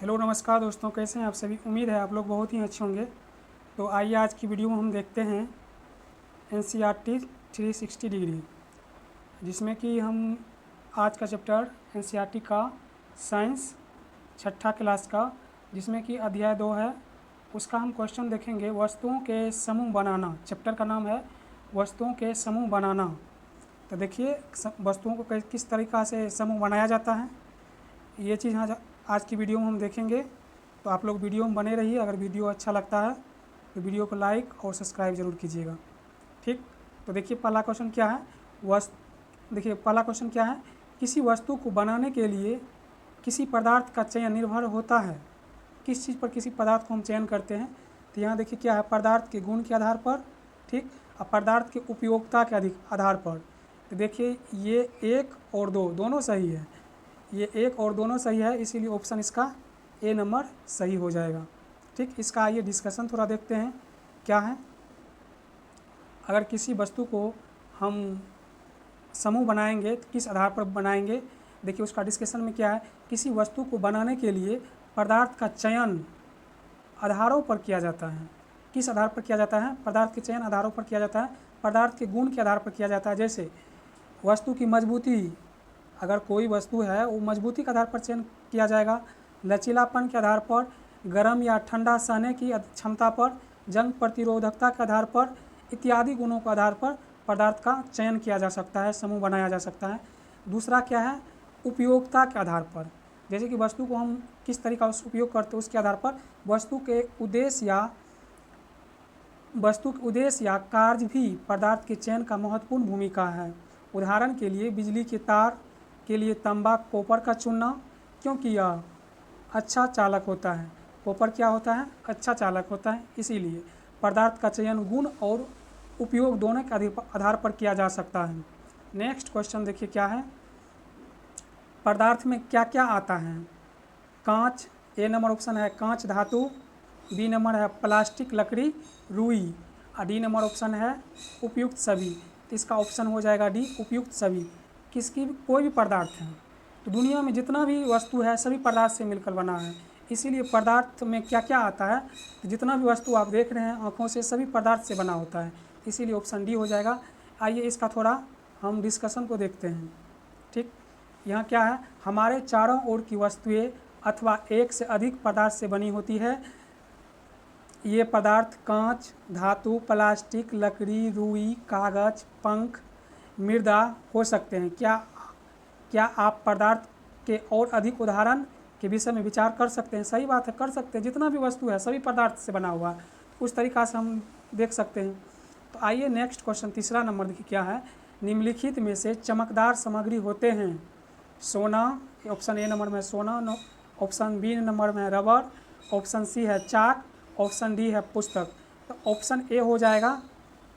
Hello नमस्कार दोस्तों, कैसे हैं आप सभी। उम्मीद है आप लोग बहुत ही अच्छे होंगे। तो आइए आज की वीडियो में हम देखते हैं एनसीईआरटी 360 डिग्री, जिसमें कि हम आज का चैप्टर एनसीईआरटी का साइंस छठा क्लास का, जिसमें कि अध्याय 2 है, उसका हम क्वेश्चन देखेंगे। वस्तुओं के समूह बनाना, चैप्टर का नाम है वस्तुओं के समूह बनाना। तो देखिए वस्तुओं को किस तरीक़ा से समूह बनाया जाता है, ये चीज़ आज की वीडियो में हम देखेंगे। तो आप लोग वीडियो में बने रहिए। अगर वीडियो अच्छा लगता है तो वीडियो को लाइक और सब्सक्राइब ज़रूर कीजिएगा, ठीक। तो देखिए पहला क्वेश्चन क्या है। पहला क्वेश्चन क्या है। किसी वस्तु को बनाने के लिए किसी पदार्थ का चयन निर्भर होता है। किस चीज़ पर किसी पदार्थ को हम चयन करते हैं। तो यहाँ देखिए क्या है, पदार्थ के गुण के आधार पर, ठीक, और पदार्थ के उपयोगिता के आधार पर। तो देखिए ये 1 और 2 दोनों सही है, ये 1 और दोनों सही है, इसीलिए ऑप्शन इसका ए नंबर सही हो जाएगा, ठीक। इसका आइए डिस्कशन थोड़ा देखते हैं क्या है। अगर किसी वस्तु को हम समूह बनाएंगे तो किस आधार पर बनाएंगे। देखिए उसका डिस्कशन में क्या है, किसी वस्तु को बनाने के लिए पदार्थ का चयन आधारों पर किया जाता है। किस आधार पर किया जाता है, पदार्थ के चयन आधारों पर किया जाता है, पदार्थ के गुण के आधार पर किया जाता है। जैसे वस्तु की मजबूती, अगर कोई वस्तु है वो मजबूती के आधार पर चयन किया जाएगा, लचीलापन के आधार पर, गर्म या ठंडा सहने की क्षमता पर, जंग प्रतिरोधकता के आधार पर, इत्यादि गुणों के आधार पर पदार्थ का चयन किया जा सकता है, समूह बनाया जा सकता है। दूसरा क्या है, उपयोगिता के आधार पर, जैसे कि वस्तु को हम किस तरीका से उपयोग करते हैं उसके आधार पर वस्तु के उद्देश्य या कार्य भी पदार्थ के चयन का महत्वपूर्ण भूमिका है। उदाहरण के लिए बिजली के तार के लिए तांबा कॉपर का चुनना, क्योंकि यह अच्छा चालक होता है। कॉपर क्या होता है, अच्छा चालक होता है। इसीलिए पदार्थ का चयन गुण और उपयोग दोनों के आधार पर किया जा सकता है। नेक्स्ट क्वेश्चन देखिए क्या है, पदार्थ में क्या क्या आता है। कांच, ए नंबर ऑप्शन है कांच धातु, बी नंबर है प्लास्टिक लकड़ी रुई, और डी नंबर ऑप्शन है उपयुक्त सभी। तो इसका ऑप्शन हो जाएगा डी, उपयुक्त सभी। किसकी कोई भी पदार्थ है, तो दुनिया में जितना भी वस्तु है सभी पदार्थ से मिलकर बना है। इसीलिए पदार्थ में क्या क्या आता है, तो जितना भी वस्तु आप देख रहे हैं आँखों से सभी पदार्थ से बना होता है, इसीलिए ऑप्शन डी हो जाएगा। आइए इसका थोड़ा हम डिस्कशन को देखते हैं, ठीक। यहाँ क्या है, हमारे चारों ओर की वस्तुएं अथवा एक से अधिक पदार्थ से बनी होती है। ये पदार्थ कांच, धातु, प्लास्टिक, लकड़ी, रुई, कागज, पंख, मृदा हो सकते हैं। क्या आप पदार्थ के और अधिक उदाहरण के विषय में विचार कर सकते हैं। सही बात है, कर सकते हैं। जितना भी वस्तु है सभी पदार्थ से बना हुआ है, उस तरीक़ा से हम देख सकते हैं। तो आइए नेक्स्ट क्वेश्चन तीसरा नंबर देखिए क्या है, निम्नलिखित में से चमकदार सामग्री होते हैं। सोना, ऑप्शन ए नंबर में सोना, ऑप्शन बी नंबर में रबर, ऑप्शन सी है चाक, ऑप्शन डी है पुस्तक। तो ऑप्शन ए हो जाएगा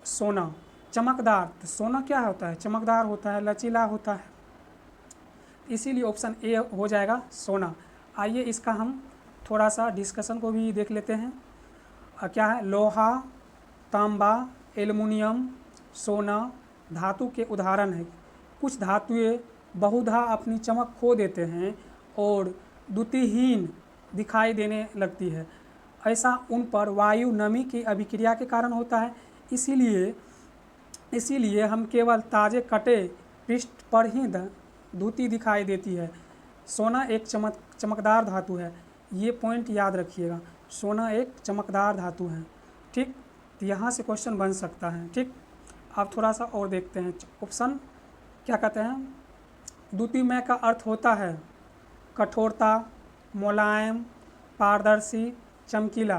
सोना, चमकदार। तो सोना क्या होता है, चमकदार होता है, लचीला होता है, इसीलिए ऑप्शन ए हो जाएगा सोना। आइए इसका हम थोड़ा सा डिस्कशन को भी देख लेते हैं। क्या है, लोहा, तांबा, एल्युमिनियम, सोना धातु के उदाहरण है। कुछ धातुएं बहुधा अपनी चमक खो देते हैं और द्युतिहीन दिखाई देने लगती है। ऐसा उन पर वायु नमी की अभिक्रिया के कारण होता है। इसीलिए हम केवल ताजे कटे पृष्ठ पर ही द्युति दिखाई देती है। सोना एक चमकदार धातु है, ये पॉइंट याद रखिएगा। सोना एक चमकदार धातु है, ठीक। तो यहाँ से क्वेश्चन बन सकता है, ठीक। अब थोड़ा सा और देखते हैं। ऑप्शन क्या कहते हैं, द्युतिमय का अर्थ होता है कठोरता, मुलायम, पारदर्शी, चमकीला।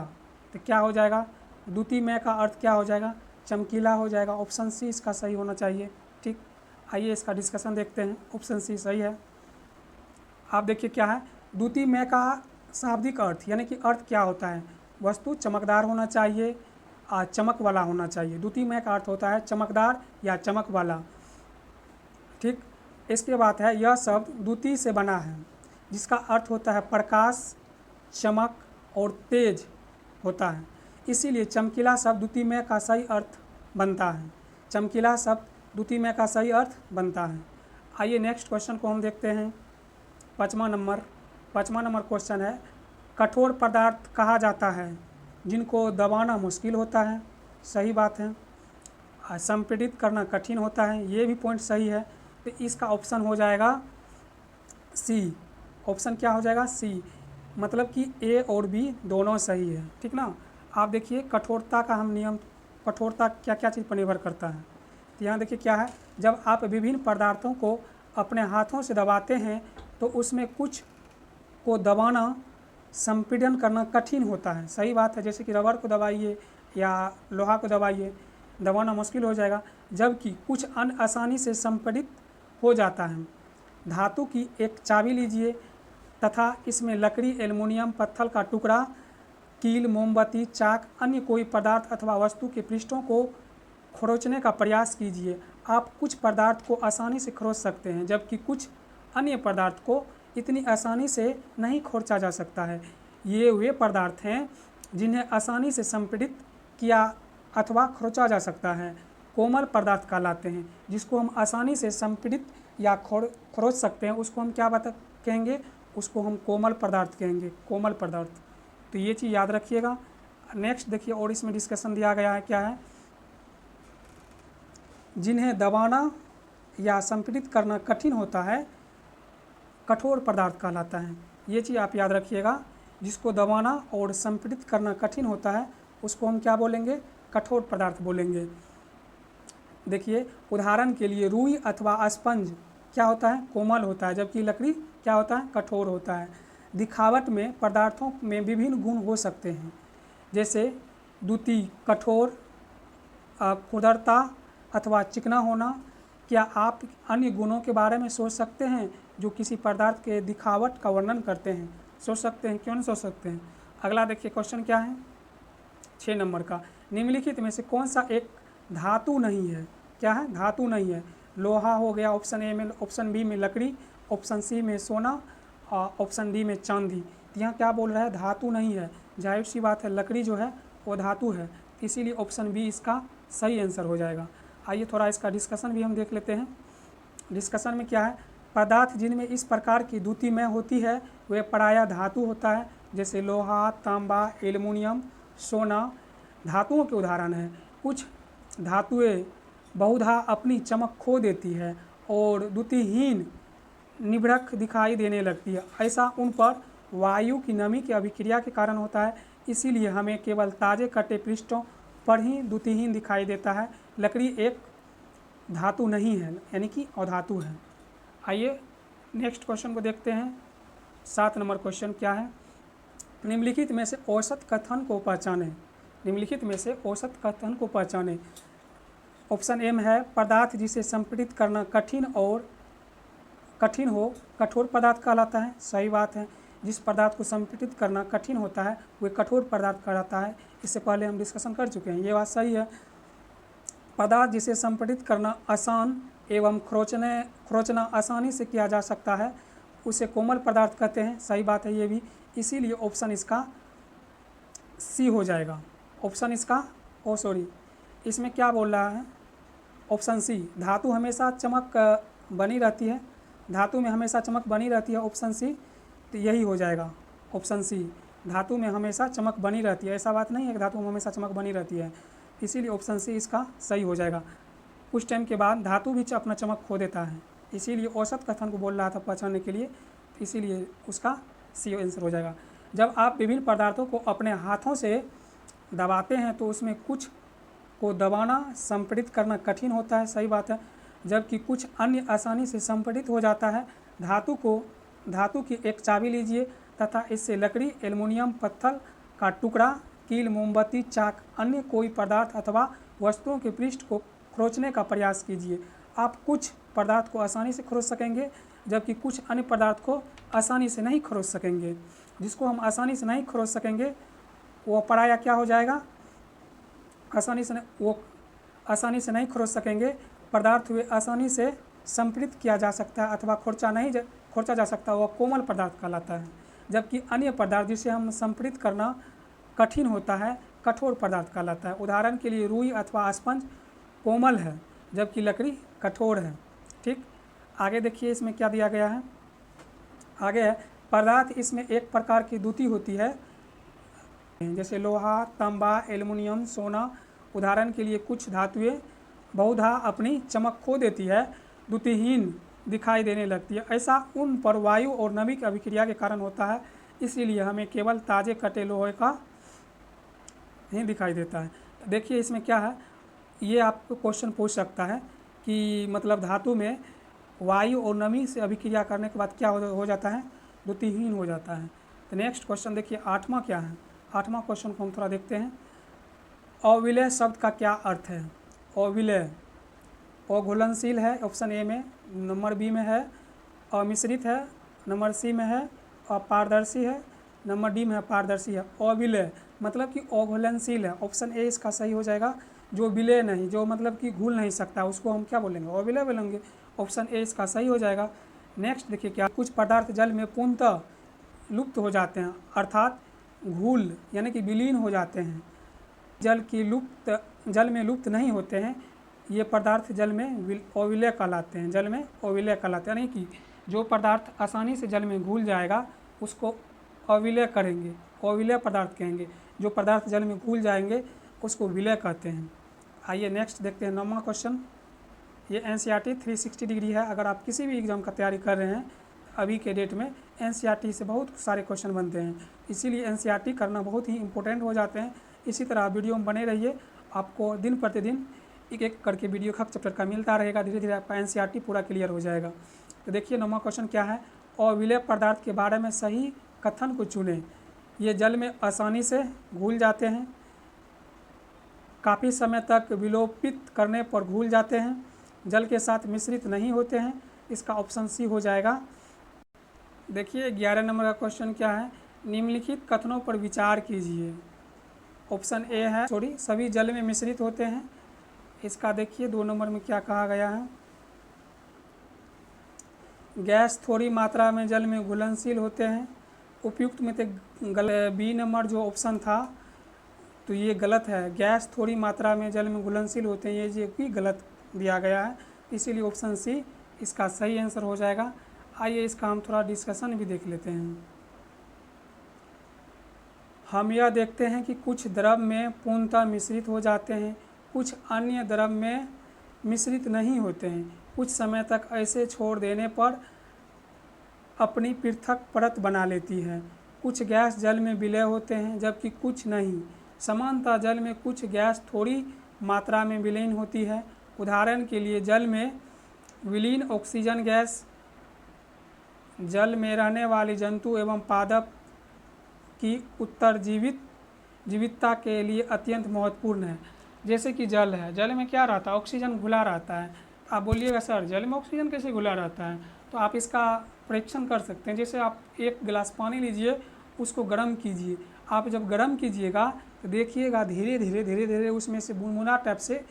तो क्या हो जाएगा, द्युतिमय का अर्थ क्या हो जाएगा, चमकीला हो जाएगा। ऑप्शन सी इसका सही होना चाहिए, ठीक। आइए इसका डिस्कशन देखते हैं। ऑप्शन सी सही है। आप देखिए क्या है, द्युतिमय का शाब्दिक अर्थ यानी कि अर्थ क्या होता है, वस्तु चमकदार होना चाहिए, चमक वाला होना चाहिए। द्युतिमय का अर्थ होता है चमकदार या चमक वाला, ठीक। इसके बाद है यह शब्द द्युति से बना है, जिसका अर्थ होता है प्रकाश, चमक और तेज होता है। इसीलिए चमकीला शब्द द्युतिमय का सही अर्थ बनता है। चमकीला शब्द द्युतिमय का सही अर्थ बनता है। आइए नेक्स्ट क्वेश्चन को हम देखते हैं। पाँचवा नंबर क्वेश्चन है, कठोर पदार्थ कहा जाता है जिनको दबाना मुश्किल होता है, सही बात है। संपीड़ित करना कठिन होता है, ये भी पॉइंट सही है। तो इसका ऑप्शन हो जाएगा सी। ऑप्शन क्या हो जाएगा? सी। मतलब कि ए और बी दोनों सही है, ठीक ना। आप देखिए कठोरता का हम नियम, कठोरता क्या क्या चीज़ पर निर्भर करता है। तो यहाँ देखिए क्या है, जब आप विभिन्न पदार्थों को अपने हाथों से दबाते हैं तो उसमें कुछ को दबाना, संपीड़न करना कठिन होता है, सही बात है। जैसे कि रबर को दबाइए या लोहा को दबाइए, दबाना मुश्किल हो जाएगा, जबकि कुछ अन्य आसानी से संपीड़ित हो जाता है। धातु की एक चाबी लीजिए तथा इसमें लकड़ी, एल्युमिनियम, पत्थर का टुकड़ा, कील, मोमबत्ती, चाक, अन्य कोई पदार्थ अथवा वस्तु के पृष्ठों को खरोंचने का प्रयास कीजिए। आप कुछ पदार्थ को आसानी से खरोंच सकते हैं, जबकि कुछ अन्य पदार्थ को इतनी आसानी से नहीं खरोंचा जा सकता है। ये वे पदार्थ हैं जिन्हें आसानी से संपीड़ित किया अथवा खरोंचा जा सकता है, कोमल पदार्थ कहलाते हैं। जिसको हम आसानी से संपीड़ित या खरोंच सकते हैं उसको हम क्या कहेंगे? उसको हम कोमल पदार्थ कहेंगे, कोमल पदार्थ। तो ये चीज़ याद रखिएगा। नेक्स्ट देखिए, और इसमें डिस्कशन दिया गया है, क्या है? जिन्हें दबाना या संपीड़ित करना कठिन होता है कठोर पदार्थ कहलाता है। ये चीज़ आप याद रखिएगा। जिसको दबाना और संपीड़ित करना कठिन होता है उसको हम क्या बोलेंगे? कठोर पदार्थ बोलेंगे। देखिए उदाहरण के लिए रुई अथवा स्पंज क्या होता है? कोमल होता है, जबकि लकड़ी क्या होता है? कठोर होता है। दिखावट में पदार्थों में विभिन्न गुण हो सकते हैं, जैसे द्युति, कठोर, खुरदरता अथवा चिकना होना। क्या आप अन्य गुणों के बारे में सोच सकते हैं जो किसी पदार्थ के दिखावट का वर्णन करते हैं? सोच सकते हैं, क्यों नहीं सोच सकते हैं। अगला देखिए क्वेश्चन क्या है 6 नंबर का, निम्नलिखित में से कौन सा एक धातु नहीं है? क्या है? धातु नहीं है। लोहा हो गया ऑप्शन ए में, ऑप्शन बी में लकड़ी, ऑप्शन सी में सोना और ऑप्शन डी में चांदी। तो यहाँ क्या बोल रहा है? धातु नहीं है। जाहिर सी बात है लकड़ी जो है वो धातु है, इसीलिए ऑप्शन बी इसका सही आंसर हो जाएगा। आइए थोड़ा इसका डिस्कशन भी हम देख लेते हैं। डिस्कशन में क्या है? पदार्थ जिनमें इस प्रकार की द्युतिमय होती है वे प्रायः धातु होता है, जैसे लोहा, तांबा, एल्युमिनियम, सोना धातुओं के उदाहरण हैं। कुछ धातुएं बहुधा अपनी चमक खो देती है और द्युतिहीन निभृक दिखाई देने लगती है। ऐसा उन पर वायु की नमी की अभिक्रिया के कारण होता है, इसीलिए हमें केवल ताजे कटे पृष्ठों पर ही द्युतिहीन दिखाई देता है। लकड़ी एक धातु नहीं है, यानी कि अधातु है। आइए नेक्स्ट क्वेश्चन को देखते हैं। 7 नंबर क्वेश्चन क्या है? निम्नलिखित में से औसत कथन को पहचानें। निम्नलिखित में से औसत कथन को पहचानें। ऑप्शन एम है, पदार्थ जिसे संपीड़ित करना कठिन हो कठोर पदार्थ कहलाता है, सही बात है। जिस पदार्थ को संपीड़ित करना कठिन होता है वह कठोर पदार्थ कहलाता है। इससे पहले हम डिस्कशन कर चुके हैं, ये बात सही है। पदार्थ जिसे संपीड़ित करना आसान एवं खरोंचना आसानी से किया जा सकता है उसे कोमल पदार्थ कहते हैं, सही बात है ये भी। इसीलिए ऑप्शन इसका सी हो जाएगा। ऑप्शन इसका इसमें क्या बोल रहा है? ऑप्शन सी, धातु हमेशा चमक बनी रहती है, धातु में हमेशा चमक बनी रहती है, ऑप्शन सी। तो यही हो जाएगा ऑप्शन सी, धातु में हमेशा चमक बनी रहती है। ऐसा बात नहीं है कि धातु में हमेशा चमक बनी रहती है, इसीलिए ऑप्शन सी इसका सही हो जाएगा। कुछ टाइम के बाद धातु भी अपना चमक खो देता है, इसीलिए औसत कथन को बोल रहा था पहचानने के लिए, इसीलिए उसका सी आंसर हो जाएगा। जब आप विभिन्न पदार्थों को अपने हाथों से दबाते हैं तो उसमें कुछ को दबाना, संपीड़ित करना कठिन होता है, सही बात है, जबकि कुछ अन्य आसानी से संपीड़ित हो जाता है। धातु की एक चाबी लीजिए तथा इससे लकड़ी, एल्युमिनियम, पत्थर का टुकड़ा, कील, मोमबत्ती, चाक, अन्य कोई पदार्थ अथवा वस्तुओं के पृष्ठ को खरोंचने का प्रयास कीजिए। आप कुछ पदार्थ को आसानी से खरोंच सकेंगे, जबकि कुछ अन्य पदार्थ को आसानी से नहीं खरोंच सकेंगे। जिसको हम आसानी से नहीं खरोंच सकेंगे वो प्रायः क्या हो जाएगा? आसानी से नहीं खरोंच सकेंगे पदार्थ वे आसानी से संपीड़ित किया जा सकता है अथवा खरोंचा जा सकता है, वह कोमल पदार्थ कहलाता है। जबकि अन्य पदार्थ जिसे हम संपीड़ित करना कठिन होता है कठोर पदार्थ कहलाता है। उदाहरण के लिए रुई अथवा स्पंज कोमल है, जबकि लकड़ी कठोर है। ठीक, आगे देखिए इसमें क्या दिया गया है। आगे है, पदार्थ इसमें एक प्रकार की द्युति होती है, जैसे लोहा, तांबा, एल्युमिनियम, सोना। उदाहरण के लिए कुछ धातुएं बहुधा अपनी चमक खो देती है, द्युतिहीन दिखाई देने लगती है। ऐसा उन पर वायु और नमी की अभिक्रिया के कारण होता है, इसीलिए हमें केवल ताजे कटे लोहे का ही दिखाई देता है। देखिए इसमें क्या है, ये आपको क्वेश्चन पूछ सकता है कि मतलब धातु में वायु और नमी से अभिक्रिया करने के बाद क्या हो जाता है, द्युतिहीन हो जाता है। तो नेक्स्ट क्वेश्चन देखिए 8वां क्या है। 8वां क्वेश्चन को हम थोड़ा देखते हैं। अविलय शब्द का क्या अर्थ है। अविलय अघुलनशील है ऑप्शन ए में, नंबर बी में है अमिश्रित है, नंबर सी में है अपारदर्शी है, नंबर डी में है पारदर्शी है। अविलय मतलब कि अघुलनशील है, ऑप्शन ए इसका सही हो जाएगा। जो विलय नहीं, जो मतलब कि घुल नहीं सकता, उसको हम क्या बोलेंगे, अविलय बोलेंगे। ऑप्शन ए इसका सही हो जाएगा। नेक्स्ट देखिए क्या, कुछ पदार्थ जल में पूर्णतः लुप्त हो जाते हैं, अर्थात घुल यानी कि विलीन हो जाते हैं। जल में लुप्त नहीं होते हैं, ये पदार्थ जल में अविलय कहलाते हैं, जल में अविलय कहलाते हैं। यानी कि जो पदार्थ आसानी से जल में घुल जाएगा उसको अविलय करेंगे, अविलय पदार्थ कहेंगे। जो पदार्थ जल में घुल जाएंगे उसको विलय कहते हैं। आइए नेक्स्ट देखते हैं 9वां क्वेश्चन। ये NCERT 360 डिग्री है। अगर आप किसी भी एग्ज़ाम का तैयारी कर रहे हैं अभी के डेट में, NCERT से बहुत सारे क्वेश्चन बनते हैं, इसीलिए NCERT करना बहुत ही इंपॉर्टेंट हो जाते हैं। इसी तरह वीडियो में बने रहिए, आपको दिन प्रतिदिन एक एक करके वीडियो हर चैप्टर का मिलता रहेगा। धीरे धीरे आपका NCERT पूरा क्लियर हो जाएगा। तो देखिए 9वां क्वेश्चन क्या है, अविलय पदार्थ के बारे में सही कथन को चुनें। ये जल में आसानी से घुल जाते हैं, काफ़ी समय तक विलोपित करने पर घुल जाते हैं, जल के साथ मिश्रित नहीं होते हैं। इसका ऑप्शन सी हो जाएगा। देखिए 11 नंबर का क्वेश्चन क्या है, निम्नलिखित कथनों पर विचार कीजिए। ऑप्शन ए है सभी जल में मिश्रित होते हैं। इसका देखिए 2 नंबर में क्या कहा गया है, गैस थोड़ी मात्रा में जल में घुलनशील होते हैं। उपयुक्त में तो बी नंबर जो ऑप्शन था तो ये गलत है, गैस थोड़ी मात्रा में जल में घुलनशील होते हैं, ये भी गलत दिया गया है, इसीलिए ऑप्शन सी इसका सही आंसर हो जाएगा। आइए इसका हम थोड़ा डिस्कशन भी देख लेते हैं। हम यह देखते हैं कि कुछ द्रव में पूर्णतः मिश्रित हो जाते हैं, कुछ अन्य द्रव में मिश्रित नहीं होते हैं, कुछ समय तक ऐसे छोड़ देने पर अपनी पृथक परत बना लेती है। कुछ गैस जल में विलय होते हैं जबकि कुछ नहीं। समानतः जल में कुछ गैस थोड़ी मात्रा में विलीन होती है। उदाहरण के लिए जल में विलीन ऑक्सीजन गैस जल में रहने वाली जंतु एवं पादप की जीवितता के लिए अत्यंत महत्वपूर्ण है। जैसे कि जल है, जल में क्या रहता है, ऑक्सीजन घुला रहता है। आप बोलिएगा सर जल में ऑक्सीजन कैसे घुला रहता है, तो आप इसका परीक्षण कर सकते हैं। जैसे आप एक गिलास पानी लीजिए, उसको गर्म कीजिए, आप जब गर्म कीजिएगा तो देखिएगा धीरे धीरे उसमें से बुनबुना टाइप से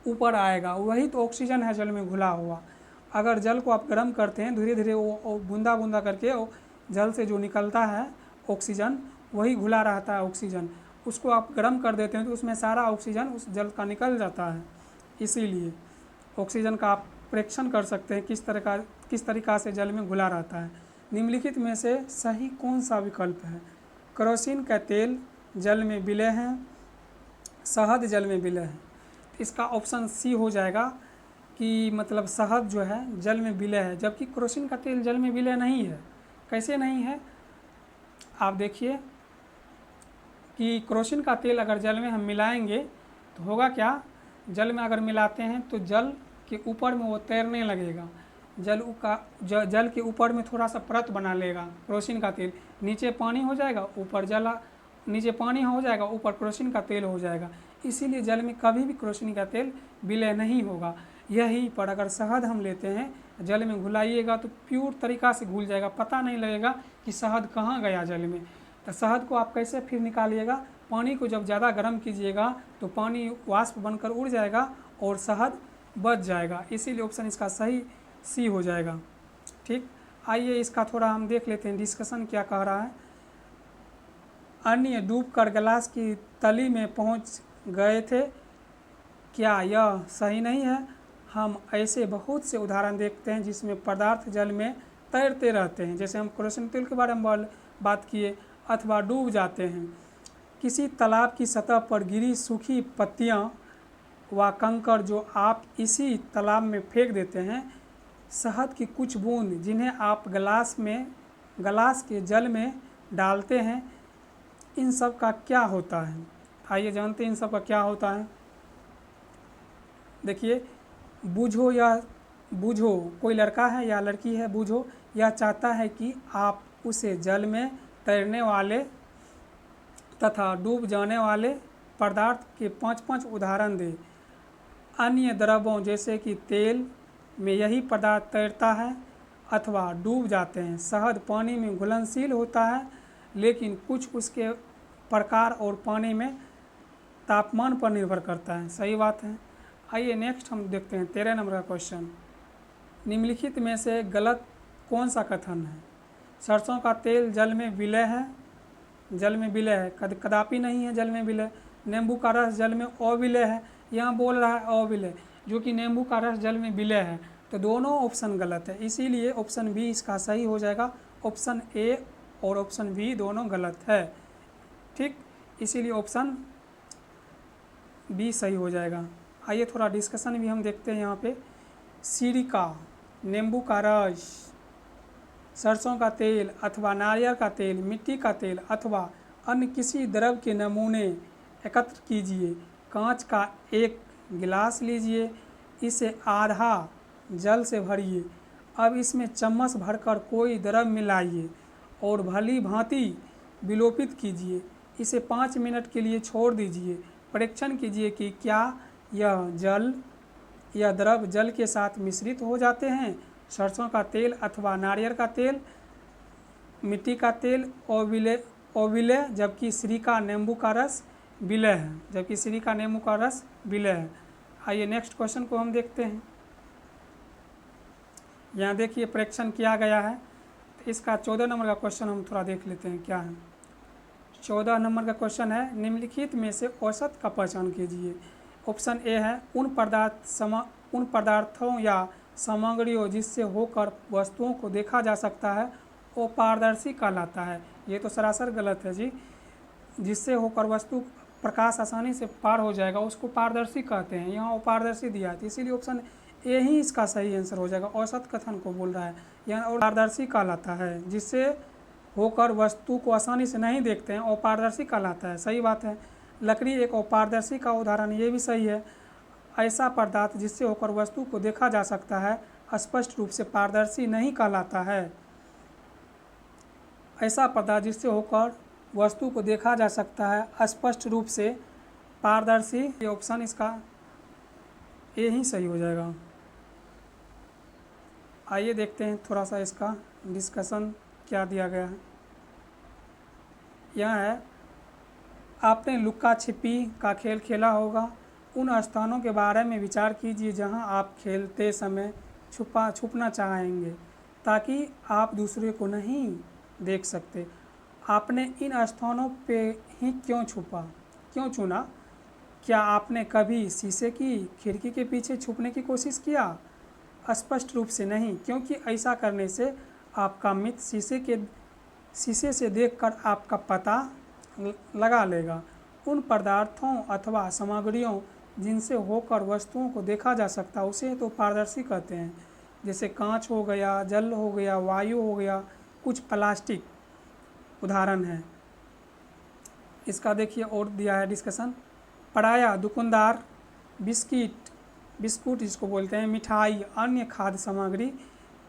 ऊपर आएगा, वही तो ऑक्सीजन है जल में घुला हुआ। अगर जल को आप गर्म करते हैं धीरे धीरे वो बूंदा बूंदा करके जल से जो निकलता है ऑक्सीजन, वही घुला रहता है ऑक्सीजन। उसको आप गर्म कर देते हैं तो उसमें सारा ऑक्सीजन उस जल का निकल जाता है। इसीलिए ऑक्सीजन का आप परीक्षण कर सकते हैं किस तरीक़ा से जल में घुला रहता है। निम्नलिखित में से सही कौन सा विकल्प है। केरोसिन का तेल जल में विलय है, शहद जल में विलय है। इसका ऑप्शन सी हो जाएगा कि मतलब शहद जो है जल में विलय है, जबकि केरोसिन का तेल जल में विलय नहीं है। कैसे नहीं है, आप देखिए कि केरोसिन का तेल अगर जल में हम मिलाएंगे तो होगा क्या, जल में अगर मिलाते हैं तो जल के ऊपर में वो तैरने लगेगा, जल के ऊपर में थोड़ा सा परत बना लेगा केरोसिन का तेल, नीचे पानी हो जाएगा, ऊपर नीचे पानी हो जाएगा, ऊपर केरोसिन का तेल हो जाएगा। इसीलिए जल में कभी भी केरोसिन का तेल विलय नहीं होगा। यही पर अगर शहद हम लेते हैं, जल में घुलाइएगा तो प्योर तरीक़ा से घुल जाएगा, पता नहीं लगेगा कि शहद कहाँ गया जल में। तो शहद को आप कैसे फिर निकालिएगा, पानी को जब ज़्यादा गर्म कीजिएगा तो पानी वाष्प बनकर उड़ जाएगा और शहद बच जाएगा। इसीलिए ऑप्शन इसका सही सी हो जाएगा। ठीक, आइए इसका थोड़ा हम देख लेते हैं डिस्कशन क्या कह रहा है। अन्य डूबकर गिलास की तली में पहुंच गए थे, क्या यह सही नहीं है। हम ऐसे बहुत से उदाहरण देखते हैं जिसमें पदार्थ जल में तैरते रहते हैं, जैसे हम केरोसिन तेल के बारे में बात किए, अथवा डूब जाते हैं। किसी तालाब की सतह पर गिरी सूखी पत्तियां व कंकड़ जो आप इसी तालाब में फेंक देते हैं, शहद की कुछ बूंद जिन्हें आप गिलास के जल में डालते हैं, इन सब का क्या होता है? आइए जानते हैं इन सब का क्या होता है। देखिए, बूझो कोई लड़का है या लड़की है, बूझो यह चाहता है कि आप उसे जल में तैरने वाले तथा डूब जाने वाले पदार्थ के 5 उदाहरण दें। अन्य द्रवों जैसे कि तेल में यही पदार्थ तैरता है अथवा डूब जाते हैं। शहद पानी में घुलनशील होता है, लेकिन कुछ उसके प्रकार और पानी में तापमान पर निर्भर करता है। सही बात है। आइए नेक्स्ट हम देखते हैं 13 नंबर का क्वेश्चन। निम्नलिखित में से गलत कौन सा कथन है? सरसों का तेल जल में विलय है, कदापि नहीं है जल में विलय। नींबू का रस जल में अविलय है, यहाँ बोल रहा है अविलय, जो कि नींबू का रस जल में विलय है, तो दोनों ऑप्शन गलत है, इसीलिए ऑप्शन बी इसका सही हो जाएगा। ऑप्शन ए और ऑप्शन बी दोनों गलत है, ठीक, इसीलिए ऑप्शन बी सही हो जाएगा। आइए थोड़ा डिस्कशन भी हम देखते हैं यहाँ पे। सिरका, नींबू का रस, सरसों का तेल अथवा नारियल का तेल, मिट्टी का तेल अथवा अन्य किसी द्रव के नमूने एकत्र कीजिए। कांच का एक गिलास लीजिए, इसे आधा जल से भरिए। अब इसमें चम्मच भरकर कोई द्रव मिलाइए और भली भांति विलोपित कीजिए। इसे 5 मिनट के लिए छोड़ दीजिए। परीक्षण कीजिए कि क्या यह द्रव जल के साथ मिश्रित हो जाते हैं। सरसों का तेल अथवा नारियल का तेल, मिट्टी का तेल अविलय, जबकि सिरका नींबू का रस विलय है, आइए नेक्स्ट क्वेश्चन को हम देखते हैं। यहाँ देखिए परीक्षण किया गया है, तो इसका 14 नंबर का क्वेश्चन हम थोड़ा देख लेते हैं क्या है। 14 नंबर का क्वेश्चन है, निम्नलिखित में से औसत का पहचान कीजिए। ऑप्शन ए है उन पदार्थों या सामग्रियों जिससे होकर वस्तुओं को देखा जा सकता है वो पारदर्शी कहलाता है। ये तो सरासर गलत है जी। जिससे होकर वस्तु प्रकाश आसानी से पार हो जाएगा उसको पारदर्शी कहते हैं, यहाँ अपारदर्शी दिया है, इसीलिए ऑप्शन ए ही इसका सही आंसर हो जाएगा। औसत कथन को बोल रहा है, यहाँ पारदर्शी कहलाता है, जिससे होकर वस्तु को आसानी से नहीं देखते हैं, अपारदर्शी कहलाता है। सही बात है। लकड़ी एक अपारदर्शी का उदाहरण, ये भी सही है। ऐसा पदार्थ जिससे होकर वस्तु को देखा जा सकता है स्पष्ट रूप से पारदर्शी नहीं कहलाता है। ऐसा पदार्थ जिससे होकर वस्तु को देखा जा सकता है स्पष्ट रूप से पारदर्शी, ये ऑप्शन इसका ए ही सही हो जाएगा। आइए देखते हैं थोड़ा सा इसका डिस्कशन क्या दिया गया है। यह है, आपने लुक्का छिपी का खेल खेला होगा। उन स्थानों के बारे में विचार कीजिए जहां आप खेलते समय छुपना चाहेंगे ताकि आप दूसरे को नहीं देख सकते। आपने इन स्थानों पे ही क्यों चुना? क्या आपने कभी शीशे की खिड़की के पीछे छुपने की कोशिश किया? स्पष्ट रूप से नहीं, क्योंकि ऐसा करने से आपका मित्र शीशे से देखकर आपका पता लगा लेगा। उन पदार्थों अथवा सामग्रियों जिनसे होकर वस्तुओं को देखा जा सकता है उसे तो पारदर्शी कहते हैं, जैसे कांच हो गया, जल हो गया, वायु हो गया, कुछ प्लास्टिक उदाहरण है। इसका देखिए और दिया है डिस्कशन। पराया, दुकानदार, बिस्कुट जिसको बोलते हैं, मिठाई, अन्य खाद्य सामग्री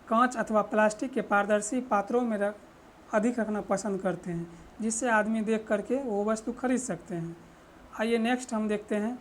कांच अथवा प्लास्टिक के पारदर्शी पात्रों में अधिक रखना पसंद करते हैं, जिससे आदमी देख करके वो वस्तु खरीद सकते हैं। आइए नेक्स्ट हम देखते हैं